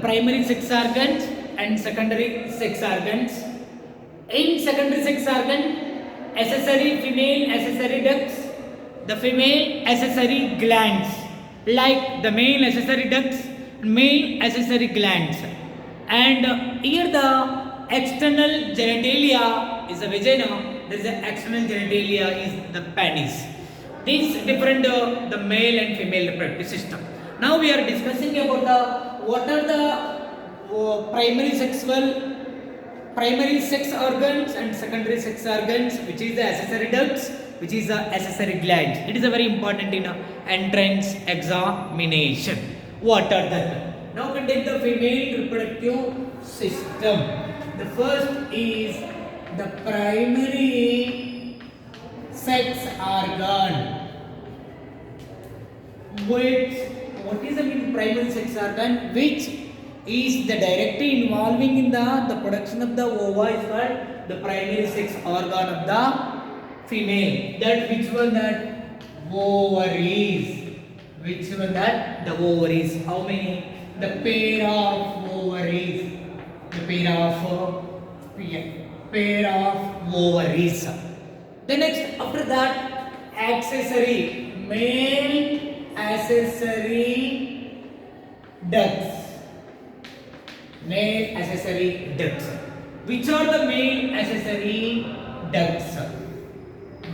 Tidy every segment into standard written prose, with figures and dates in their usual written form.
primary sex organs and secondary sex organs. In secondary sex organ, accessory female accessory ducts, the female accessory glands, like the male accessory ducts, male accessory glands. And here the external genitalia is the vagina, there is the external genitalia is the penis. These different the male and female reproductive system. Now we are discussing about the what are the primary sex organs and secondary sex organs, which is the accessory ducts, which is the accessory glands. It is a very important in entrance examination. What are that? Now we take the female reproductive system. The first is the primary sex organ. What is the primary sex organ? Which is the directly involving in the production of the ova is called the primary sex organ of the female. That which one? That ovaries. Which one? That the ovaries. How many? The pair of ovaries. The pair of ovaries. The next, after that, accessory male accessory ducts. Male accessory ducts. Which are the male accessory ducts?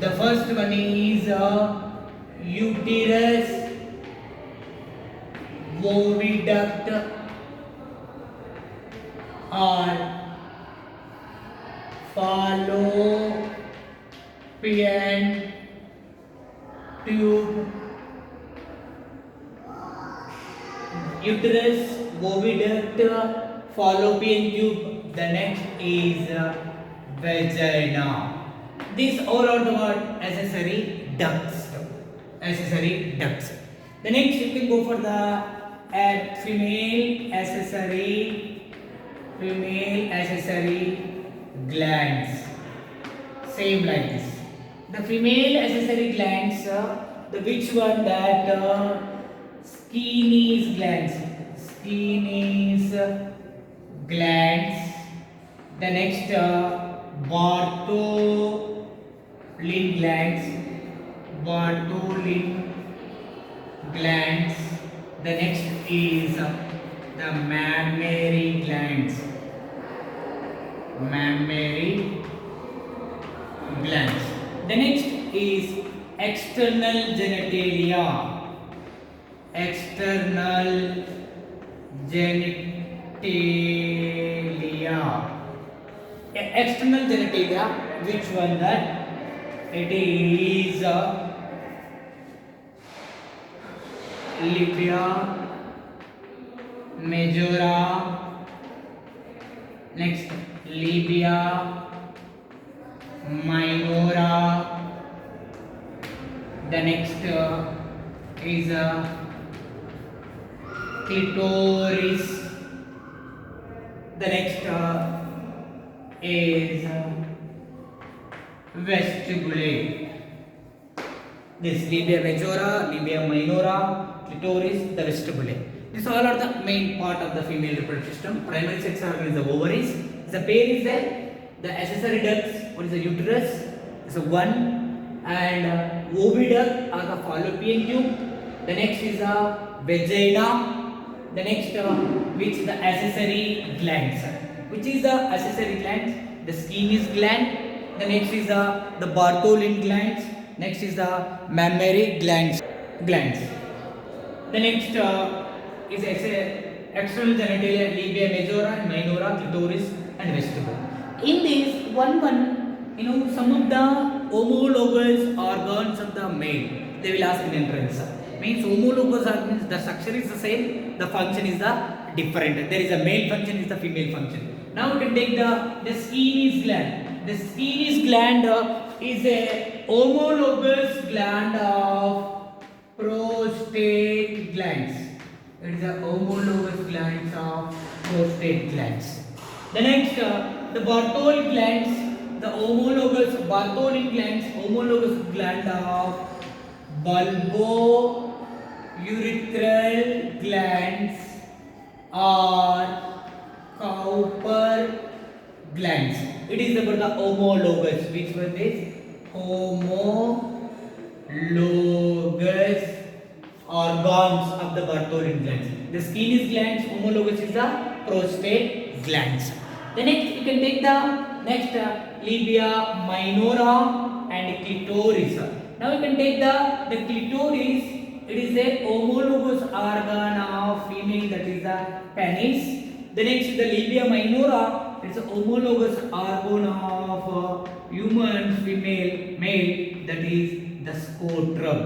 The first one is uterus, oviduct, or fallopian tube. Uterus, oviduct, fallopian tube. The next is vagina. These all are the what? Accessory ducts. Accessory ducts. The next you can go for the female accessory glands. Same like this. The female accessory glands, the which one? That Skene's glands. Skene's glands. The next Bartholin glands. Bartholin glands. The next is the mammary glands. Mammary glands. The next is external genitalia. External genitalia. External genitalia, which one? That it is labia majora. Next, labia minora. The next is clitoris. The next is vestibule. This labia majora, labia minora, clitoris, the vestibule. These all are the main part of the female reproductive system. Primary sex organ is the ovaries. The pair is there. The accessory ducts. What is the uterus? Is a one, and oviduct or the fallopian tube. The next is the vagina. The next which the accessory glands. Which is the accessory glands? The Skene's gland. The next is the Bartholin glands. Next is the mammary glands. The next is external genitalia, labia majora, minora, clitoris, and vestibule. In this one, some of the homologous organs of the male, they will ask in entrance. Means homologous organs, the structure is the same, the function is the different. There is a male function, is the female function. Now we can take the Skene's gland. The Skene's gland is a homologous gland of prostate glands. It is a homologous glands of prostate glands. The next, the Bartholin glands, the homologous Bartholin glands, homologous gland of bulbourethral glands or Cowper glands. It is about the homologous. Which one is homologous organs of the Bartholin glands? The skin is glands. Homologous is the prostate glands. The next you can take the next labia minora and clitoris. Now you can take the clitoris. It is a homologous organ of female, that is the penis. The next is the labia minora. It's a homologous organ of human female male, that is the scrotum.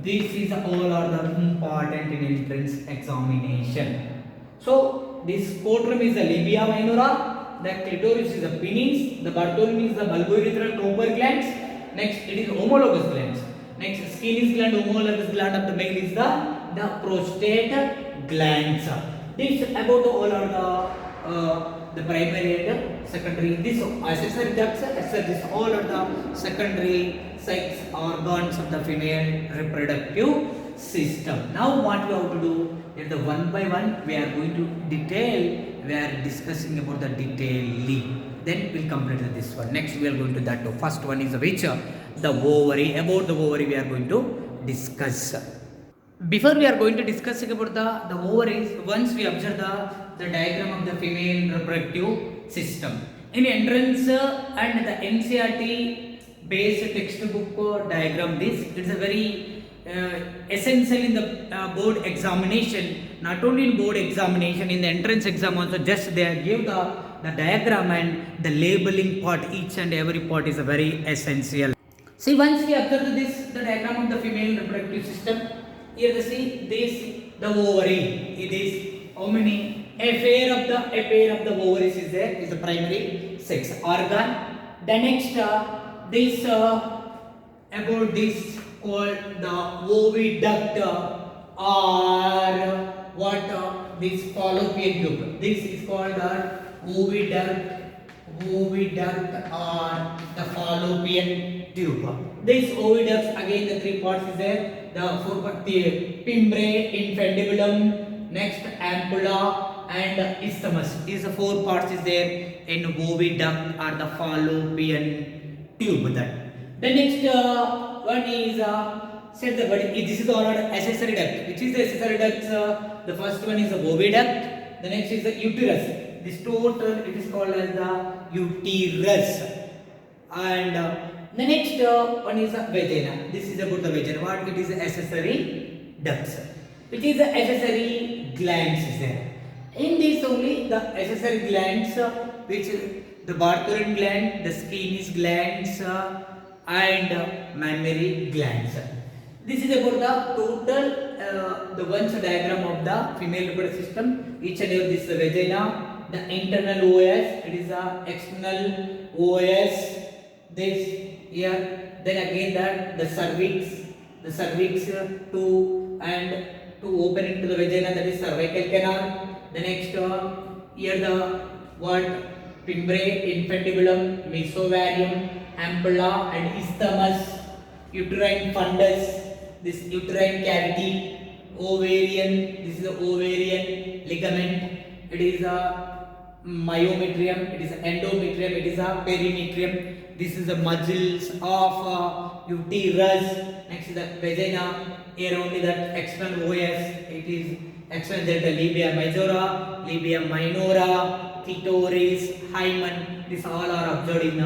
This is all are the important in entrance examination. So this scrotum is the labia minora, the clitoris is the penis, the Bartholin is the bulbourethral Cowper glands. Next it is homologous glands. Next skin is gland, homologous gland of the male is the prostate glands. This about all are the primary and secondary. This accessory ducts, this all are the secondary sex organs of the female reproductive system. Now what we have to do is the one by one we are going to detail. We are discussing about the detailing. Then we'll complete this one. Next we are going to that. First one is which the ovary. About the ovary we are going to discuss. Before we are going to discuss about the ovaries, once we observe the diagram of the female reproductive system. In entrance and the NCERT based textbook diagram, this it's a very essential in the board examination. Not only in board examination, in the entrance exam also, just they give the diagram and the labeling part. Each and every part is a very essential. See, once we observe this, the diagram of the female reproductive system. Here you see this the ovary. It is how many? A pair of the ovaries is there, is the primary sex organ. The next this about this called the oviduct or what this fallopian tube. This is called the oviduct or the fallopian tube. This oviduct, again the three parts is there. The four parts, the pimbre, infundibulum, next ampulla and isthmus. These are four parts is there in oviduct or the fallopian tube. That the next one is said the body. This is all accessory duct. Which is the accessory duct? The first one is the oviduct. The next is the uterus. This total it is called as the uterus. And the next one is the vagina. This is about the vagina. What it is accessory ducts, which is the accessory glands is there. In this only the accessory glands, which the Bartholin gland, the skin's glands, and mammary glands. This is about the total the once diagram of the female reproductive system. Each and every this is the vagina, the internal OS, it is the external OS. This here, then again that the cervix to and to open into the vagina, that is cervical canal. The next here the what pimbre, infundibulum, mesovarium, ampulla and isthmus, uterine fundus, this uterine cavity, ovarian, this is the ovarian ligament, it is a myometrium, it is endometrium, it is a perimetrium. This is the muscles of uterus. Next is the vagina. Here only that external OS. It is external the labia majora, labia minora, clitoris, hymen. These all are observed in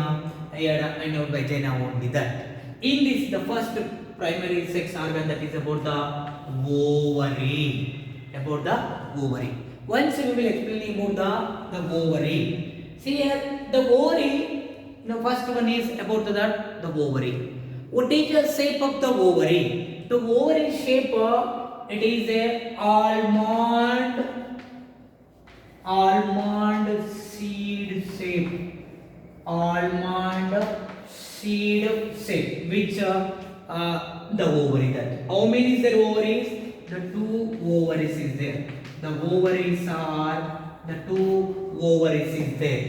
vagina only. That in this the first primary sex organ, that is about the ovary. About the ovary. Once we will explain about the ovary. See here the ovary. Now first one is about the ovary. What is the shape of the ovary? The ovary shape it is a almond seed shape. Almond seed shape. Which the ovary that. How many is there ovaries? The two ovaries is there. The ovaries are the two ovaries is there.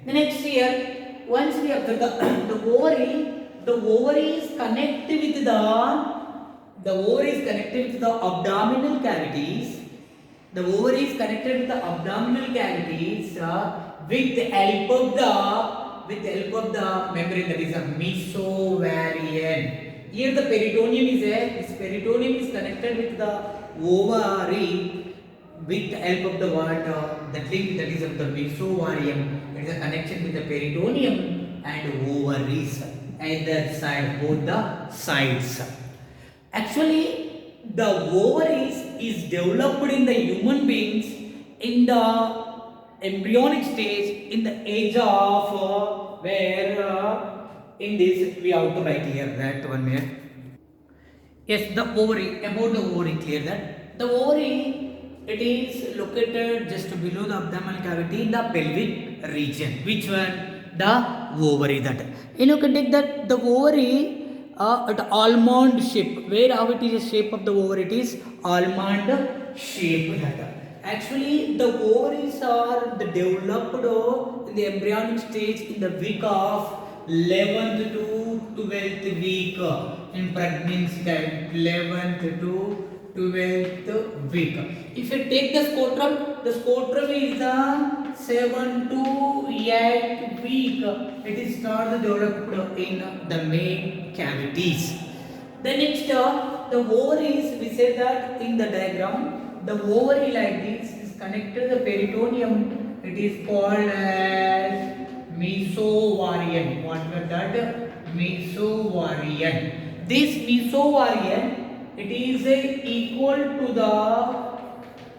The next here. Once we observe the ovary is connected with the abdominal cavities, The ovary is connected with the abdominal cavities with the help of the membrane, that is a mesovarian. Here the peritoneum is there. This peritoneum is connected with the ovary with the help of the water. That link, that is of the mesovarium. It is a connection with the peritoneum and ovaries. Either side, both the sides. Actually, the ovaries is developed in the human beings in the embryonic stage in the age of where in this we have to write here that 1 minute. Yes, the ovary, about the ovary, clear that the ovary, it is located just below the abdominal cavity in the pelvic region. Which one? The ovary. That you can take that the ovary at almond shape. Where how it is the shape of the ovary? It is almond shape. That actually the ovaries are the developed in the embryonic stage in the week of 11th to 12th week in pregnancy time. 11th to 12th week. If you take the scrotum is the 7 to 8 week. It is started developed in the main cavities. The next, the ovaries, we say that in the diagram, the ovary like this is connected to the peritoneum. It is called as mesovarian. What was that? Mesovarian. This mesovarian, it is equal to the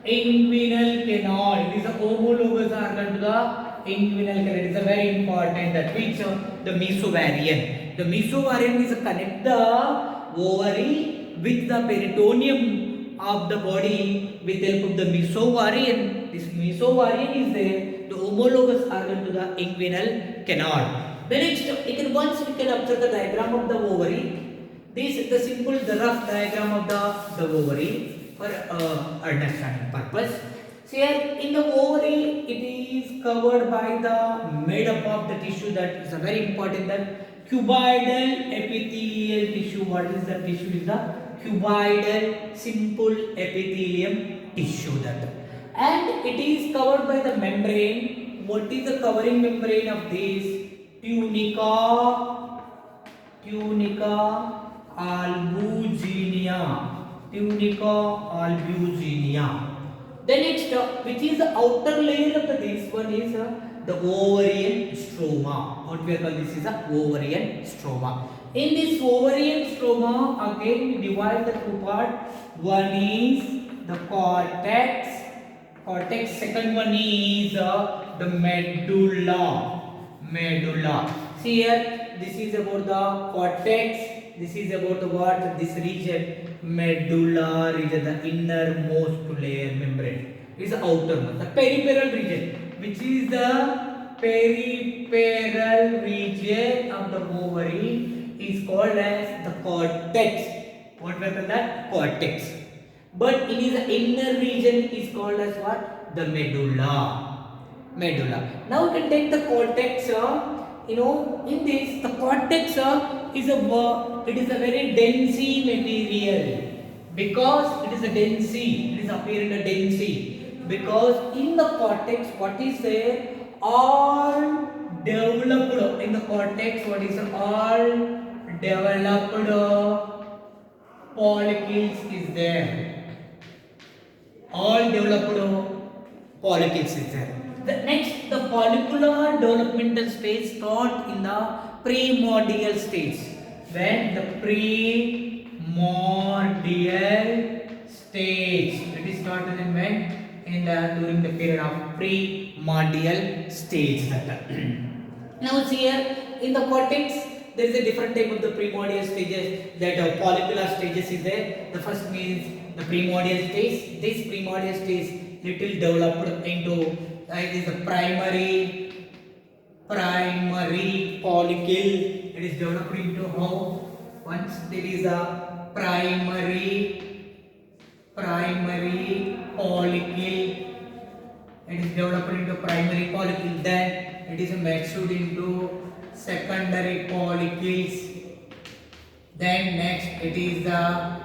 inguinal canal. It is a homologous organ to the inguinal canal. It is a very important that which the mesovarian. The mesovarian is a connect the ovary with the peritoneum of the body with help of the mesovarian. This mesovarian is the homologous organ to the inguinal canal. The next, once we can observe the diagram of the ovary. This is the simple, the rough diagram of the ovary for understanding purpose. So here in the ovary, it is covered by the made up of the tissue, that is a very important, that cuboidal epithelial tissue. What is the tissue? Is the cuboidal simple epithelium tissue. That and it is covered by the membrane. What is the covering membrane of this? Tunica albuginea. The next, which is the outer layer of this one, is the ovarian stroma. What we call this is the ovarian stroma. In this ovarian stroma, again we divide the two parts. One is the cortex. Second one is the medulla. See here, this is about the cortex. This is about the what? This region, medulla region, the innermost layer membrane. Is the outermost, the peripheral region, which is the peripheral region of the ovary, is called as the cortex. What we call that? Cortex. But it is the inner region is called as what? The medulla. Now we can take the cortex. In this, the cortex is a very dense material, because it is a dense. It is appearing a dense, because in the cortex, what is there? All developed in the cortex. What is all developed follicles is there. All developed follicles is there. The next, the follicular developmental stage start in the primordial stage. When the primordial stage, it is started in when? During the period of primordial stage. Now see here in the cortex, there is a different type of the primordial stages. That follicular stages is there. The first means the primordial stage. This primordial stage little developed into it is the primary follicle. It is developed into how? Once there is a primary follicle, it is developed into primary follicle. Then it is matured into secondary follicles. Then next it is the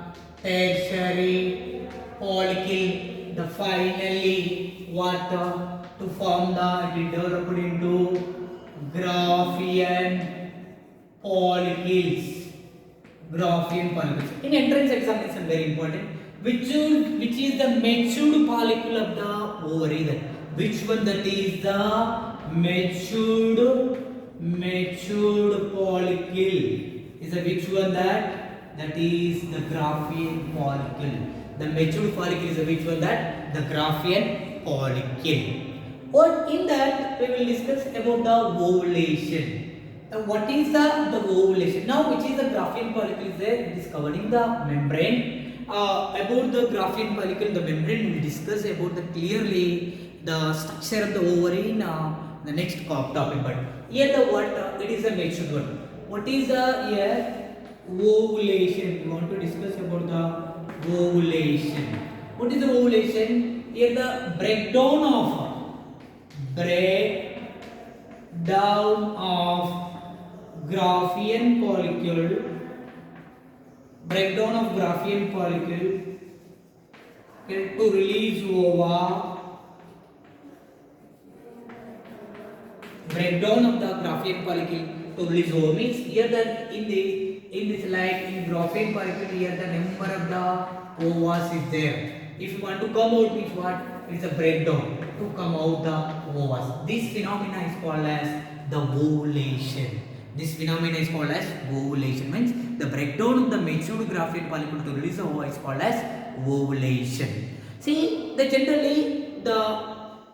tertiary follicle. the finally what to form the it is developed into Graafian follicles. Graafian follicles. In entrance examination, very important. Which is the matured follicle of the ovary? Then which one that is the matured follicle? Is the which one that is the Graafian follicle? The matured follicle is the which one that the Graafian follicle. Or in that we will discuss about the ovulation. What is the ovulation? Now, which is the Graafian follicle is there? It is covering the membrane. About the Graafian follicle, the membrane we will discuss about the clearly the structure of the ovary in the next topic. But here the what it is a matured one. What is the here ovulation? We want to discuss about the ovulation. What is the ovulation? Here the breakdown of Graafian follicle, breakdown of Graafian follicle to release ova, breakdown of the Graafian follicle to release ova means here that in this like in Graafian follicle here the number of the ovas is there. If you want to come out means what? It's a breakdown to come out the ovas. This phenomena is called as the ovulation. This phenomena is called as ovulation. Means the breakdown of the matured Graafian follicle to release the ova is called as ovulation. See, the generally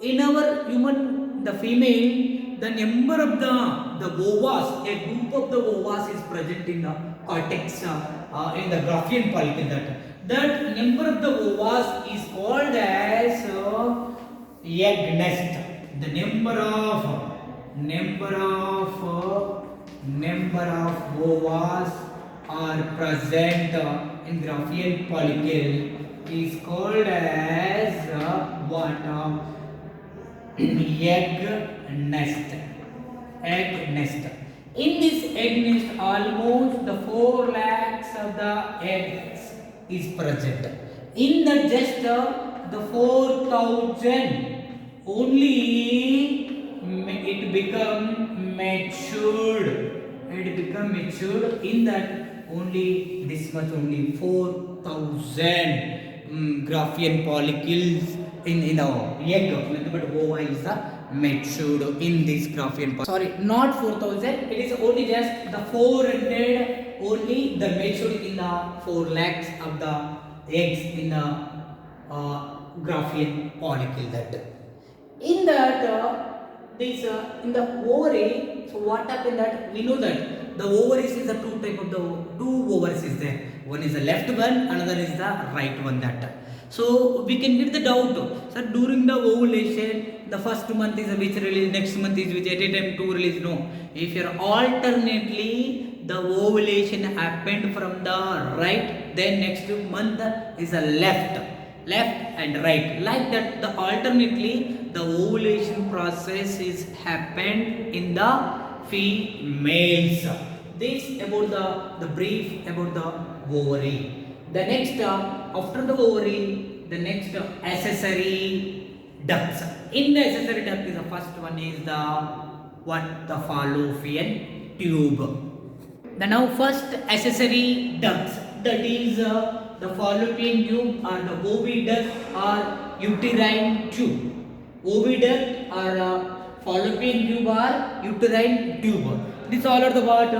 in our human the female the number of the ovas, a group of the ovas is present in the cortex in the Graafian follicle. That number of the ovas is called as egg nest. The number of ovas are present in Graafian follicle is called as egg nest. In this egg nest, almost the 4 lakhs of the eggs is present. In the just the 4,000 only it become matured. In that only this much only 4,000 Graafian follicles in the egg, but ova is the matured in this Graafian follicle. Sorry, not 4,000. It is only just the 400 only the matured in the 4 lakhs of the eggs in the Graafian follicle. That in that this in the ovary. So what happened that we know that the ovaries is the two ovaries is there. One is the left one, another is the right one. That so we can get the doubt. So during the ovulation, the first month is which release, next month is which, at a time two release. No, if you are alternately the ovulation happened from the right, then next month is a left and right, like that the alternately the ovulation process is happened in the females. This about the brief about the ovary. The next after the ovary, the next accessory ducts. In the accessory duct is the first one is the fallopian tube. The now first accessory ducts, that is the fallopian tube or the oviduct or uterine tube. Oviduct or fallopian tube or uterine tube. These all are the what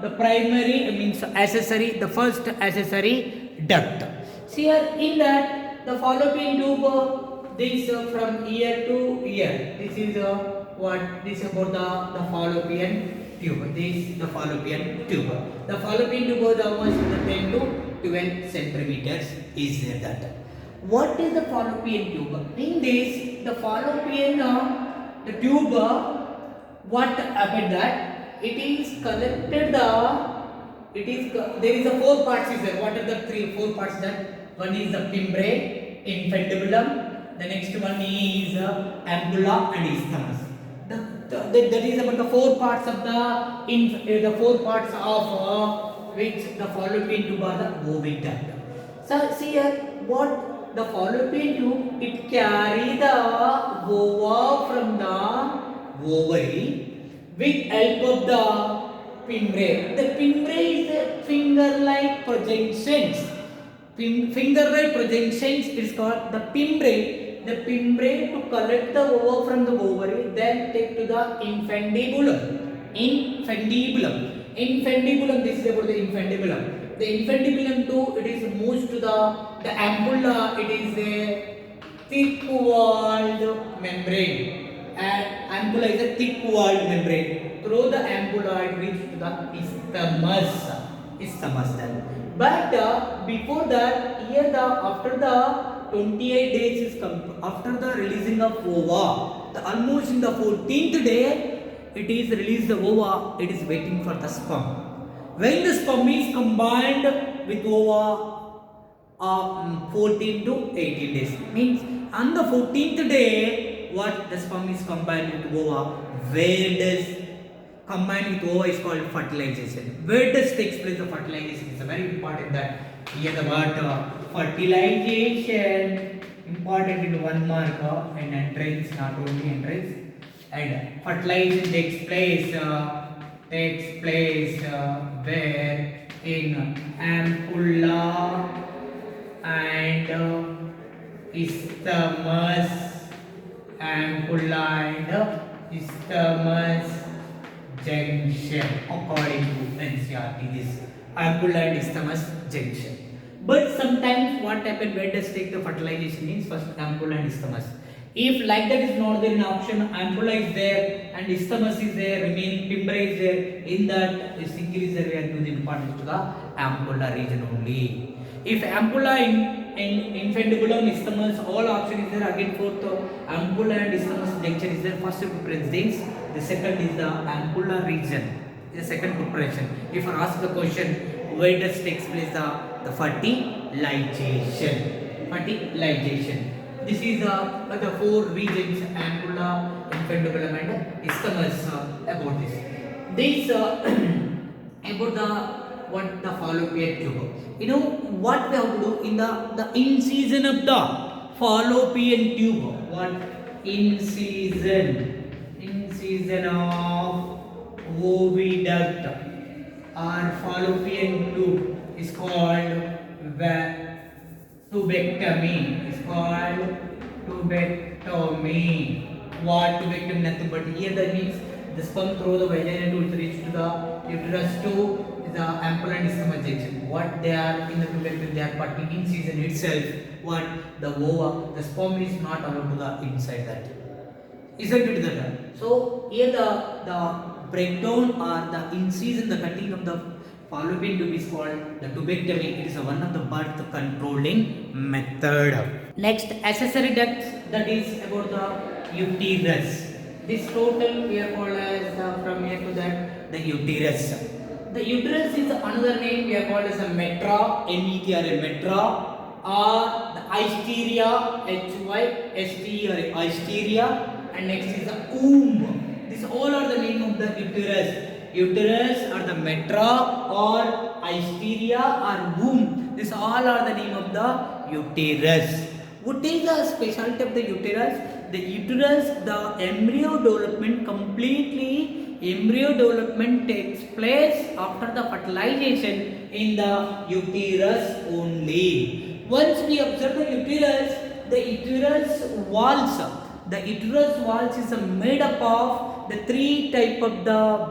the primary means accessory, the first accessory duct. See here in that the fallopian tube this from ear to ear. This is what this is about the fallopian tube. This is the fallopian tube. The fallopian tube is almost 10 to 12 centimeters is there. That what is the fallopian tube? In this the fallopian the tube what happened that it is collected there is a 4 parts is there. What are the 4 parts that? One is the membrane, infundibulum, the next one is ampulla and isthmus. That is about the 4 parts of the 4 parts of which the fallopian tube are the oviduct. So see here what the fallopian tube, it carry the ova from the ovary with help of the pinbrae. The pinbrae is the finger-like projections. Finger-like projections is called the pinbrae. The pinbrae to collect the ova from the ovary, then take to the infundibulum. Infundibulum. This is about the infundibulum. The infundibulum too, it is moves to the ampulla. It is a thick-walled membrane. And ampulla is a thick-walled membrane. Through the ampulla, it reaches to the isthmus. Then. But before that, here after the 28 days is come after the releasing of ova, almost in the 14th day, it is released the ova. It is waiting for the sperm. When the sperm is combined with ova, 14 to 18 days means on the 14th day, what the sperm is combined with ova. Where does combined with ova is called fertilization. Where does takes place the fertilization? It's a very important that here the word fertilization important in 1 mark and entrance, not only entrance, and fertilization takes place where in ampulla and isthmus junction, according to NCERT, this ampulla and isthmus junction. But sometimes what happens, where does take the fertilization means first ampulla and isthmus. If like that is not there in option, ampulla is there and isthmus is there, remaining pinbrae is there, in that single is there, we are giving importance to the ampulla region only. If ampulla in infundibulum, isthmus, all option is there, again fourth ampulla and isthmus junction is there, first preference things, the second is the ampulla region, the second preparation. If I ask the question, where does takes place the fertilization. This is the 4 regions, ampulla, infundibulum and isthmus, about this. This about the fallopian tube. You know what we have to do in the incision of the fallopian tube. What incision of oviduct or fallopian tube is called tubectomy. Is called tubectomy. What tubectomy? Nothing but here that means the sperm through the vagina to reach to the uterus to the ampulla and isthmus junction. What they are in the tubectomy, they are cutting incision itself. What the ova, the sperm is not allowed to the inside that. Isn't it that? So here the breakdown or the incision, the cutting of the fallopian tube is called the tubectomy. It is one of the birth controlling method. Next, accessory ducts, that is about the uterus. This total we are called as from here to that the uterus. The uterus is another name we are called as a metra, metra, or the hysteria, hysteria, and next is the womb. These all are the name of the uterus. Uterus or the metra or hysteria or womb. These all are the name of the uterus. What is the specialty of the uterus? The uterus, the embryo development takes place after the fertilization in the uterus only. Once we observe the uterus walls is made up of the 3 type of the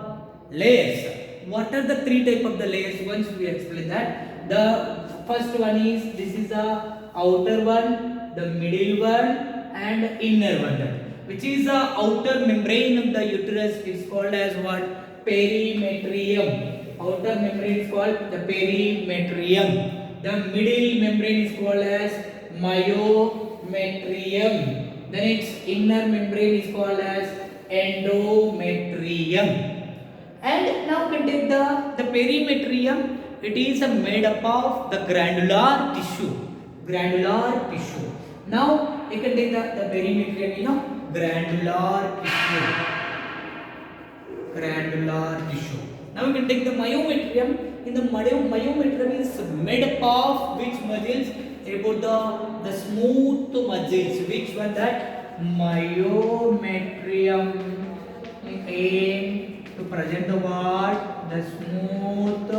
layers. What are the 3 type of the layers? Once we explain that, the first one is, this is the outer one, the middle one and inner one. Which is the outer membrane of the uterus is called as what? Perimetrium. Outer membrane is called the perimetrium. The middle membrane is called as myometrium. Then its inner membrane is called as endometrium. And now we can take the perimetrium. It is made up of the granular tissue. Now you can take the perimetrium, granular tissue. Now we can take the myometrium. In the myometrium is made up of which muscles? about the smooth muscles. Which one? That myometrium aim to present the what? The smooth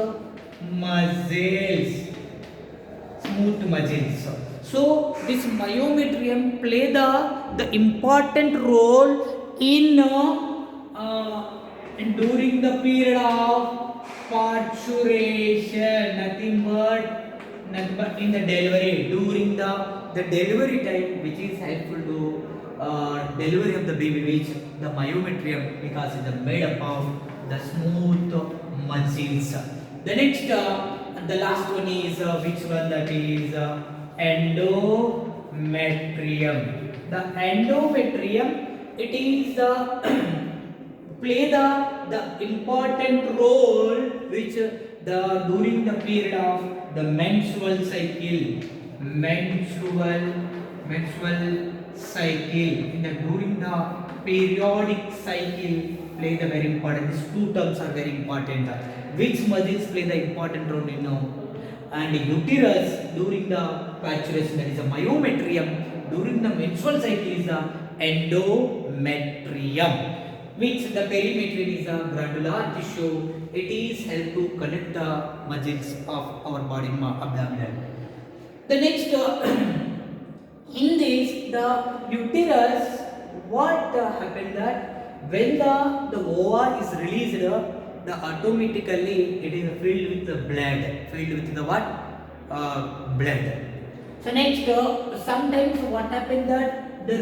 muscles. Smooth muscles. So this myometrium play the important role in during the period of parturition, nothing but in the delivery, during the delivery time, which is helpful to delivery of the baby, which the myometrium, because it is made up of the smooth muscles. The next the last one is which one? That is endometrium. The endometrium, it is the play the important role which the during the period of the menstrual cycle, menstrual cycle, in the during the periodic cycle play the very important. These two terms are very important. Which muscles play the important role in and uterus during the parturition, that is a myometrium. During the menstrual cycle is the endometrium, which the perimetrium is a granular tissue. It is help to connect the muscles of our body abdomen. The next in this the uterus, what happened that when the ova is released, the automatically it is filled with the blood, filled with the what? Blood. So next sometimes what happened that the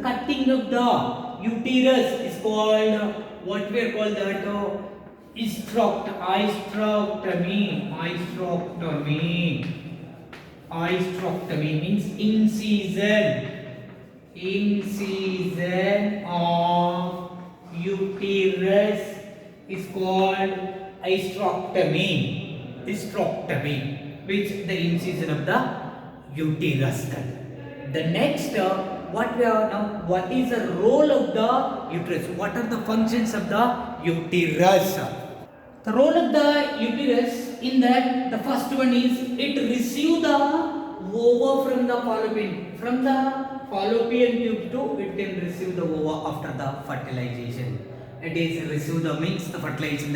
cutting of the uterus is called what we are called that hysterectomy means incision of uterus is called hysterectomy, which the incision of the uterus. The next what we are now, what is the role of the uterus? What are the functions of the uterus? The role of the uterus, in that the first one is it receive the ova from the fallopian. From the fallopian tube to it can receive the ova after the fertilization. It is receive the means the fertilization,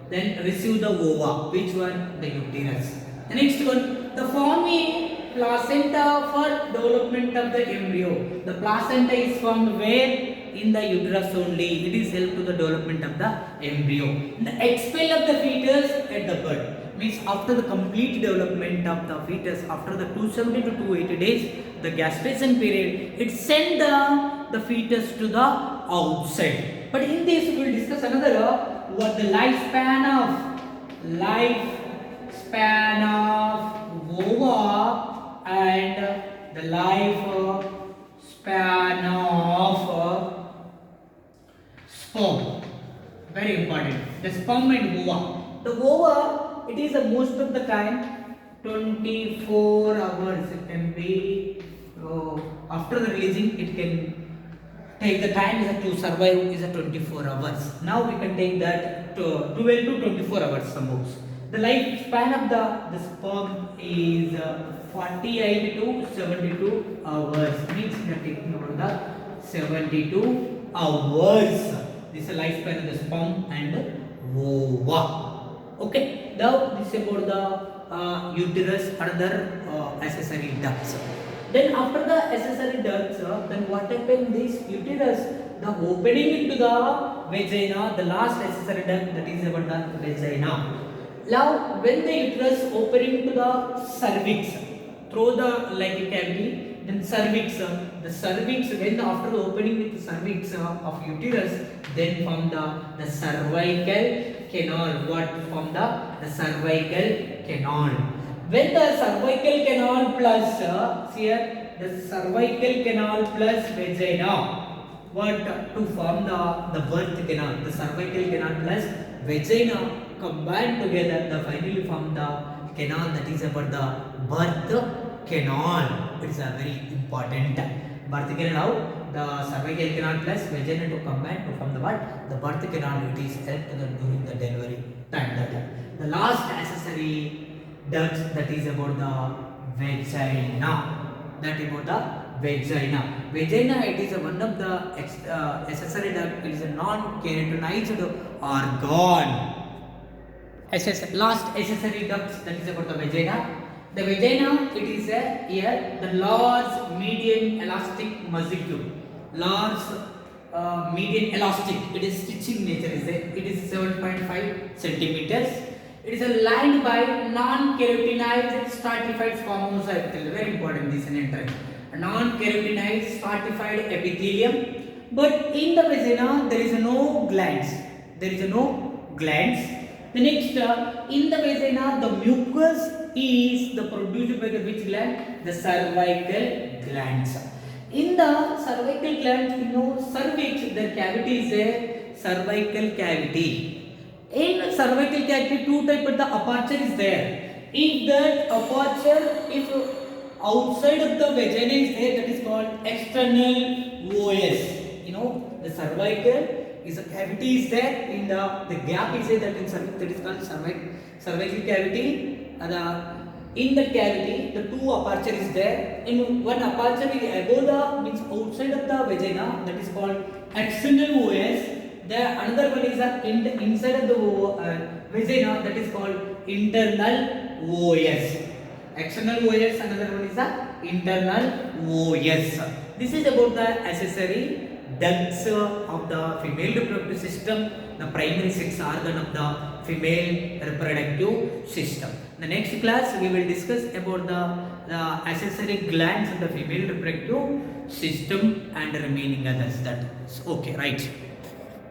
then receive the ova. Which one? The uterus. The next one, the form a placenta for development of the embryo. The placenta is formed where? In the uterus only. It is help to the development of the embryo. The expel of the fetus at the birth means after the complete development of the fetus, after the 270 to 280 days, the gestation period, it send the fetus to the outside. But in this we will discuss another what the lifespan of ova and the lifespan of sperm. Very important. The sperm and ova. The ova, it is most of the time 24 hours. It can be after the releasing, it can take the time is to survive is 24 hours. Now we can take that to 12 to 24 hours suppose. The lifespan of the sperm is 48 to 72 hours. Means we are taking about the 72 hours. This is the lifespan of the sperm and ova. Okay. Now this is about the uterus, another accessory ducts. Then after the accessory ducts, then what happened? This uterus, the opening into the vagina, the last accessory duct, that is about the vagina. Now when the uterus opening to the cervix through the like a cavity, then cervix, the cervix, when after the opening with the cervix of uterus, then from the cervical canal. What from the cervical canal? When the cervical canal plus here the cervical canal plus vagina, what to form the birth canal? The cervical canal plus vagina combined together, the finally form the canal, that is about the birth canal. It is a very important birth canal. The cervical canal plus vagina to combine to form the what? The birth canal. It is helped during the delivery time. The last accessory ducts, that is about the vagina. That about the vagina. Vagina, it is one of the accessory duct. It is a non-keratinized organ. Last accessory ducts, that is about the vagina. The vagina, it is here the large median elastic muscle. Large median elastic. It is stitching nature is there. It is 7.5 centimeters. It is lined by non-keratinized stratified squamous epithelium. Very important, this is an entry. Non-keratinized stratified epithelium. But in the vagina, there is no glands. There is no glands. The next, in the vagina, the mucus is the produced by the which gland? The cervical glands. In the cervical glands, you know, cervix, the cavity is a cervical cavity. In cervical cavity, two type of the aperture is there. If that aperture, if outside of the vagina is there, that is called external OS. You know, the cervical is a cavity is there. In the gap is there, that is called cervical cavity. In the cavity, the two aperture is there. In one aperture is above the means outside of the vagina, that is called external OS. The another one is inside of the vagina, that is called internal OS. External OS, another one is the internal OS. This is about the accessory ducts of the female reproductive system, the primary sex organ of the female reproductive system. The next class we will discuss about the accessory glands of the female reproductive system and remaining others. That is okay, right?